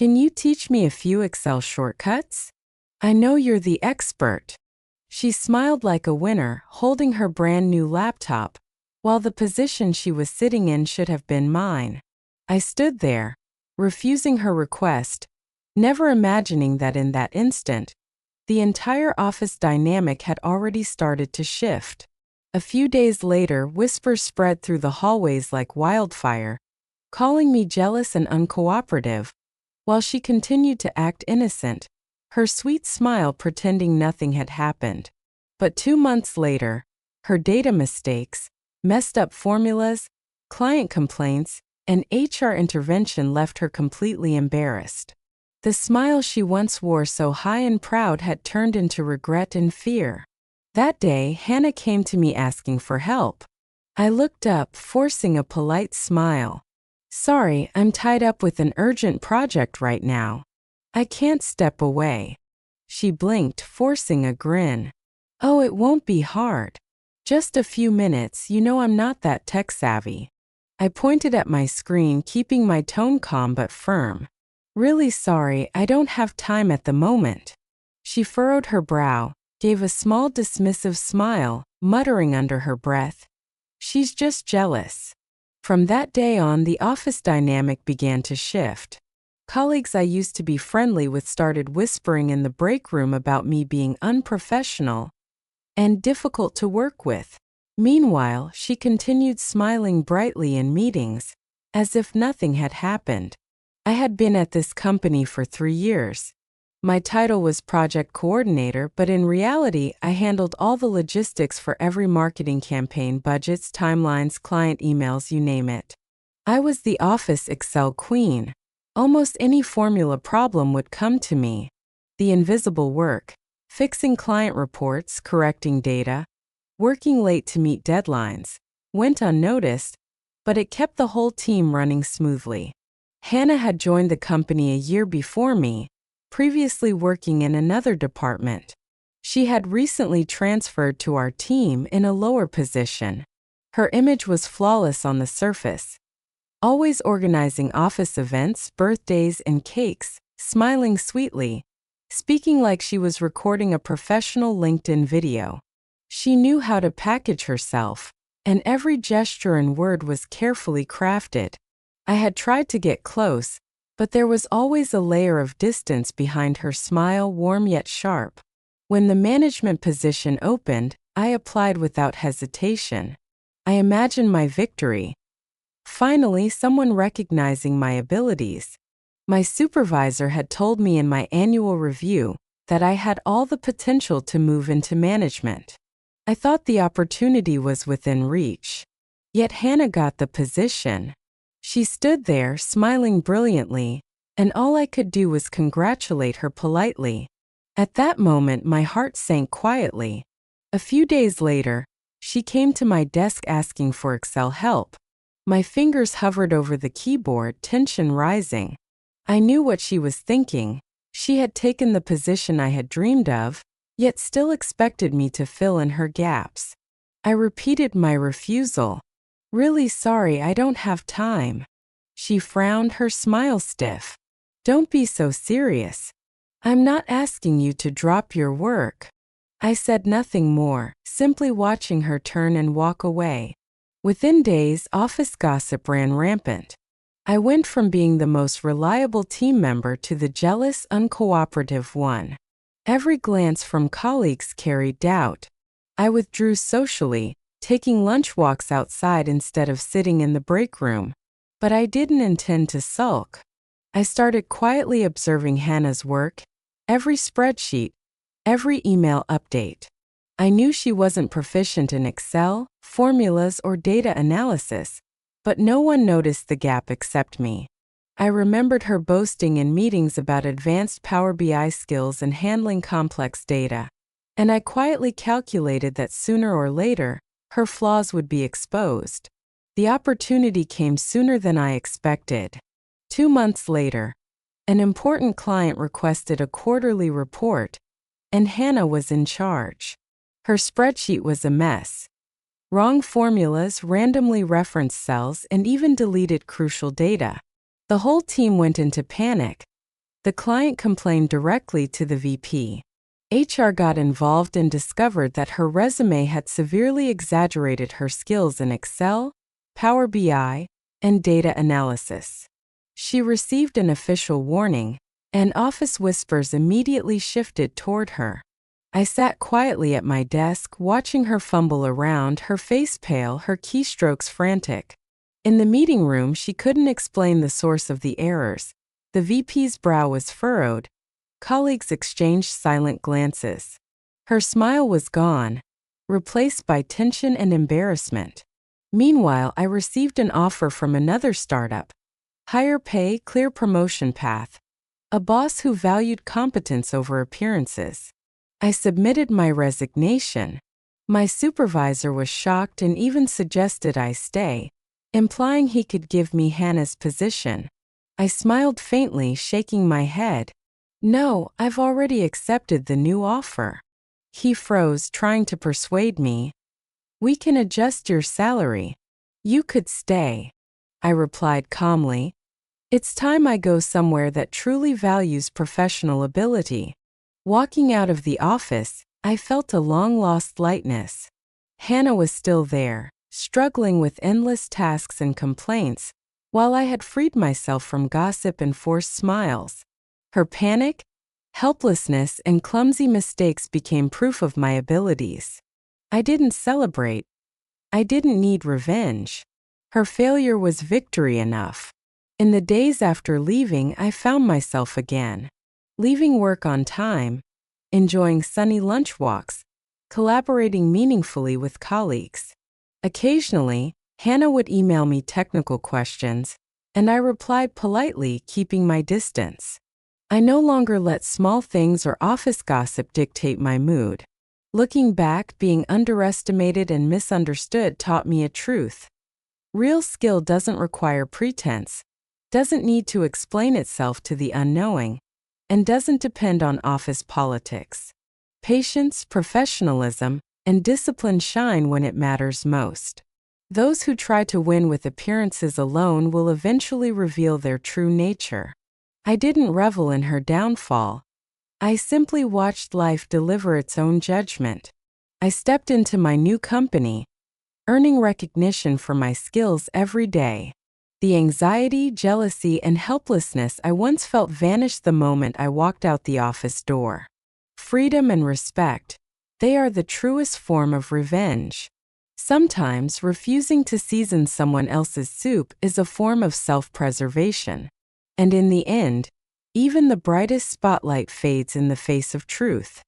Can you teach me a few Excel shortcuts? I know you're the expert. She smiled like a winner, holding her brand new laptop, while the position she was sitting in should have been mine. I stood there, refusing her request, never imagining that in that instant, the entire office dynamic had already started to shift. A few days later, whispers spread through the hallways like wildfire, calling me jealous and uncooperative, while she continued to act innocent, her sweet smile pretending nothing had happened. But 2 months later, her data mistakes, messed up formulas, client complaints, and HR intervention left her completely embarrassed. The smile she once wore so high and proud had turned into regret and fear. That day, Hannah came to me asking for help. I looked up, forcing a polite smile. Sorry, I'm tied up with an urgent project right now. I can't step away. She blinked, forcing a grin. Oh, it won't be hard. Just a few minutes, you know I'm not that tech-savvy. I pointed at my screen, keeping my tone calm but firm. Really sorry, I don't have time at the moment. She furrowed her brow, gave a small dismissive smile, muttering under her breath, "She's just jealous." From that day on, the office dynamic began to shift. Colleagues I used to be friendly with started whispering in the break room about me being unprofessional and difficult to work with. Meanwhile, she continued smiling brightly in meetings, as if nothing had happened. I had been at this company for 3 years. My title was project coordinator, but in reality, I handled all the logistics for every marketing campaign, budgets, timelines, client emails, you name it. I was the office Excel queen. Almost any formula problem would come to me. The invisible work, fixing client reports, correcting data, working late to meet deadlines, went unnoticed, but it kept the whole team running smoothly. Hannah had joined the company a year before me, previously working in another department. She had recently transferred to our team in a lower position. Her image was flawless on the surface, always organizing office events, birthdays, and cakes, smiling sweetly, speaking like she was recording a professional LinkedIn video. She knew how to package herself, and every gesture and word was carefully crafted. I had tried to get close, but there was always a layer of distance behind her smile, warm yet sharp. When the management position opened, I applied without hesitation. I imagined my victory. Finally, someone recognizing my abilities. My supervisor had told me in my annual review that I had all the potential to move into management. I thought the opportunity was within reach. Yet Hannah got the position. She stood there, smiling brilliantly, and all I could do was congratulate her politely. At that moment, my heart sank quietly. A few days later, she came to my desk asking for Excel help. My fingers hovered over the keyboard, tension rising. I knew what she was thinking. She had taken the position I had dreamed of, yet still expected me to fill in her gaps. I repeated my refusal. Really sorry, I don't have time. She frowned, her smile stiff. Don't be so serious. I'm not asking you to drop your work. I said nothing more, simply watching her turn and walk away. Within days, office gossip ran rampant. I went from being the most reliable team member to the jealous, uncooperative one. Every glance from colleagues carried doubt. I withdrew socially, taking lunch walks outside instead of sitting in the break room. But I didn't intend to sulk. I started quietly observing Hannah's work, every spreadsheet, every email update. I knew she wasn't proficient in Excel, formulas, or data analysis, but no one noticed the gap except me. I remembered her boasting in meetings about advanced Power BI skills and handling complex data, and I quietly calculated that sooner or later, her flaws would be exposed. The opportunity came sooner than I expected. 2 months later, an important client requested a quarterly report, and Hannah was in charge. Her spreadsheet was a mess. Wrong formulas, randomly referenced cells, and even deleted crucial data. The whole team went into panic, The client complained directly to the VP. HR got involved and discovered that her resume had severely exaggerated her skills in Excel, Power BI, and data analysis. She received an official warning, and office whispers immediately shifted toward her. I sat quietly at my desk, watching her fumble around, her face pale, her keystrokes frantic. In the meeting room, she couldn't explain the source of the errors. The VP's brow was furrowed. Colleagues exchanged silent glances. Her smile was gone, replaced by tension and embarrassment. Meanwhile, I received an offer from another startup. Higher pay, clear promotion path. A boss who valued competence over appearances. I submitted my resignation. My supervisor was shocked and even suggested I stay, implying he could give me Hannah's position. I smiled faintly, shaking my head. No, I've already accepted the new offer. He froze, trying to persuade me. We can adjust your salary. You could stay. I replied calmly. It's time I go somewhere that truly values professional ability. Walking out of the office, I felt a long-lost lightness. Hannah was still there, struggling with endless tasks and complaints, while I had freed myself from gossip and forced smiles. Her panic, helplessness, and clumsy mistakes became proof of my abilities. I didn't celebrate. I didn't need revenge. Her failure was victory enough. In the days after leaving, I found myself again. Leaving work on time, enjoying sunny lunch walks, collaborating meaningfully with colleagues. Occasionally, Hannah would email me technical questions, and I replied politely, keeping my distance. I no longer let small things or office gossip dictate my mood. Looking back, being underestimated and misunderstood taught me a truth. Real skill doesn't require pretense, doesn't need to explain itself to the unknowing, and doesn't depend on office politics. Patience, professionalism, and discipline shine when it matters most. Those who try to win with appearances alone will eventually reveal their true nature. I didn't revel in her downfall. I simply watched life deliver its own judgment. I stepped into my new company, earning recognition for my skills every day. The anxiety, jealousy, and helplessness I once felt vanished the moment I walked out the office door. Freedom and respect, they are the truest form of revenge. Sometimes, refusing to season someone else's soup is a form of self-preservation. And in the end, even the brightest spotlight fades in the face of truth.